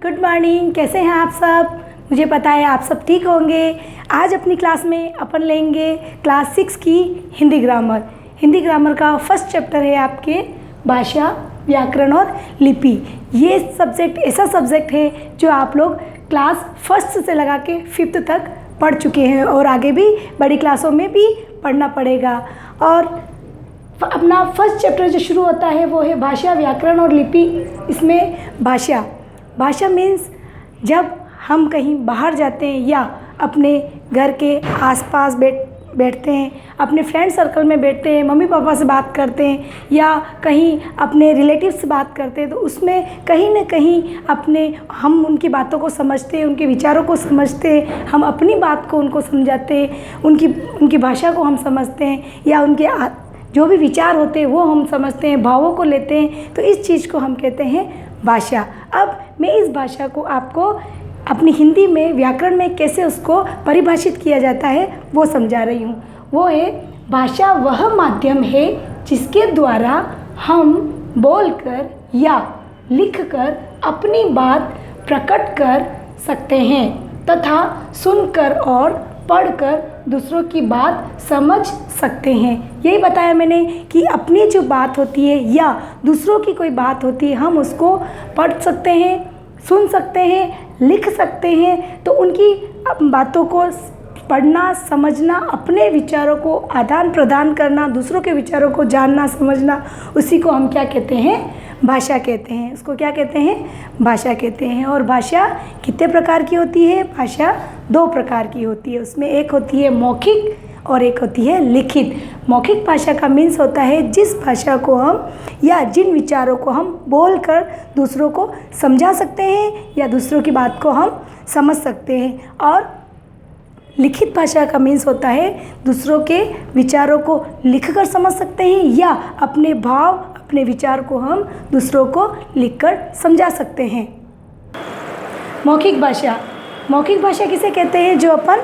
Good morning. कैसे हैं आप सब? मुझे पता है आप सब ठीक होंगे। आज अपनी क्लास में अपन लेंगे क्लास 6 की हिंदी ग्रामर। हिंदी ग्रामर का फर्स्ट चैप्टर है आपके भाषा, व्याकरण और लिपि। ये सब्जेक्ट ऐसा सब्जेक्ट है जो आप लोग क्लास फर्स्ट से लगा के 5th तक पढ़ चुके हैं और आगे भी बड़ी क्लासों में भी पढ़ना पड़ेगा। और अपना फर्स्ट चैप्टर जो शुरू होता है वो है भाषा, व्याकरण और लिपि। इसमें भाषा मीन्स जब हम कहीं बाहर जाते हैं या अपने घर के आसपास बैठते हैं, अपने फ्रेंड सर्कल में बैठते हैं, मम्मी पापा से बात करते हैं या कहीं अपने रिलेटिव से बात करते हैं, तो उसमें कहीं ना कहीं हम उनकी बातों को समझते हैं, उनके विचारों को समझते हैं, हम अपनी बात को उनको समझाते हैं, उनकी भाषा को हम समझते हैं या उनके जो भी विचार होते हैं वो हम समझते हैं, भावों को लेते हैं। तो इस चीज़ को हम कहते हैं भाषा। अब मैं इस भाषा को आपको अपनी हिंदी में व्याकरण में कैसे उसको परिभाषित किया जाता है वो समझा रही हूँ। वो है, भाषा वह माध्यम है जिसके द्वारा हम बोलकर या लिखकर अपनी बात प्रकट कर सकते हैं तथा सुनकर और पढ़कर दूसरों की बात समझ सकते हैं। यही बताया मैंने कि अपनी जो बात होती है या दूसरों की कोई बात होती है, हम उसको पढ़ सकते हैं, सुन सकते हैं, लिख सकते हैं। तो उनकी बातों को पढ़ना, समझना, अपने विचारों को आदान प्रदान करना, दूसरों के विचारों को जानना, समझना, उसी को हम क्या कहते हैं? भाषा कहते हैं। उसको क्या कहते हैं? भाषा कहते हैं। और भाषा कितने प्रकार की होती है? भाषा 2 प्रकार की होती है। उसमें एक होती है मौखिक और एक होती है लिखित। मौखिक भाषा का मीन्स होता है जिस भाषा को हम या जिन विचारों को हम बोलकर दूसरों को समझा सकते हैं या दूसरों की बात को हम समझ सकते हैं। और लिखित भाषा का मीन्स होता है दूसरों के विचारों को लिखकर समझ सकते हैं या अपने भाव, अपने विचार को हम दूसरों को लिखकर समझा सकते हैं। मौखिक भाषा किसे कहते हैं? जो अपन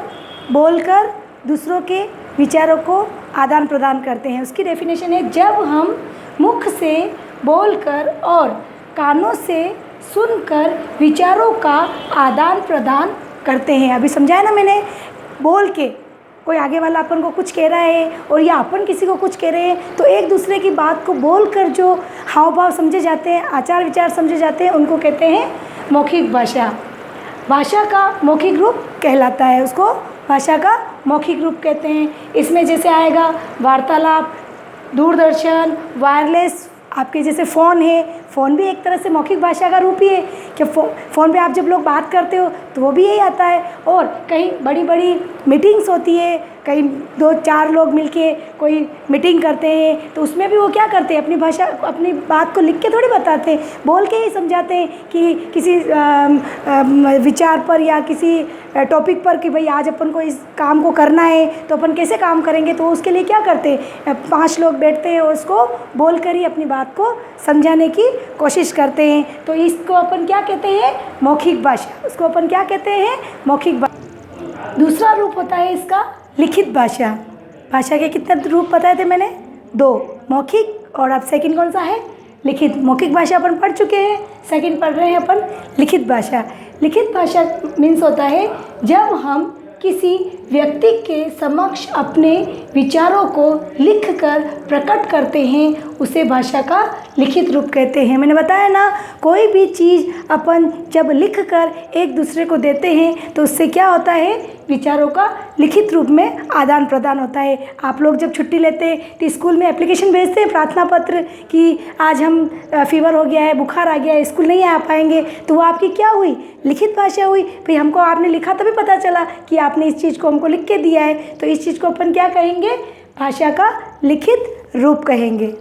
बोलकर दूसरों के विचारों को आदान प्रदान करते हैं। उसकी डेफिनेशन है, जब हम मुख से बोलकर और कानों से सुनकर विचारों का आदान प्रदान करते हैं। अभी समझाया ना मैंने, बोल के कोई आगे वाला अपन को कुछ कह रहा है और या अपन किसी को कुछ कह रहे हैं, तो एक दूसरे की बात को बोलकर जो हाव भाव समझे जाते हैं, आचार विचार समझे जाते हैं, उनको कहते हैं मौखिक भाषा। भाषा का मौखिक रूप कहलाता है, उसको भाषा का मौखिक रूप कहते हैं। इसमें जैसे आएगा वार्तालाप, दूरदर्शन, वायरलेस, आपके जैसे फ़ोन है, फ़ोन भी एक तरह से मौखिक भाषा का रूप ही है कि फ़ोन पे आप जब लोग बात करते हो तो वो भी यही आता है। और कहीं बड़ी बड़ी मीटिंग्स होती है, कहीं 2-4 लोग मिलके कोई मीटिंग करते हैं, तो उसमें भी वो क्या करते हैं? अपनी भाषा, अपनी बात को लिख के थोड़ी बताते हैं, बोल के ही समझाते हैं कि किसी विचार पर या किसी टॉपिक पर कि भाई आज अपन को इस काम को करना है तो अपन कैसे काम करेंगे। तो उसके लिए क्या करते हैं? 5 लोग बैठते हैं और उसको बोल कर ही अपनी बात को समझाने की कोशिश करते हैं। तो इसको अपन क्या कहते हैं? मौखिक भाषा। उसको अपन क्या कहते हैं? मौखिक भाषा। दूसरा रूप होता है इसका लिखित भाषा। भाषा के कितने रूप बताए थे मैंने? 2, मौखिक और अब सेकंड कौन सा है? लिखित। मौखिक भाषा अपन पढ़ चुके हैं, सेकंड पढ़ रहे हैं अपन लिखित भाषा। लिखित भाषा मीन्स होता है जब हम किसी व्यक्ति के समक्ष अपने विचारों को लिखकर प्रकट करते हैं, उसे भाषा का लिखित रूप कहते हैं। मैंने बताया ना, कोई भी चीज़ अपन जब लिखकर एक दूसरे को देते हैं तो उससे क्या होता है? विचारों का लिखित रूप में आदान प्रदान होता है। आप लोग जब छुट्टी लेते हैं तो स्कूल में एप्लीकेशन भेजते हैं, प्रार्थना पत्र, कि आज हम फीवर हो गया है, बुखार आ गया है, स्कूल नहीं आ पाएंगे, तो वो आपकी क्या हुई? लिखित भाषा हुई। भाई हमको आपने लिखा तभी पता चला कि आपने इस चीज़ को हमको लिख के दिया है, तो इस चीज़ को अपन क्या कहेंगे? भाषा का लिखित रूप कहेंगे।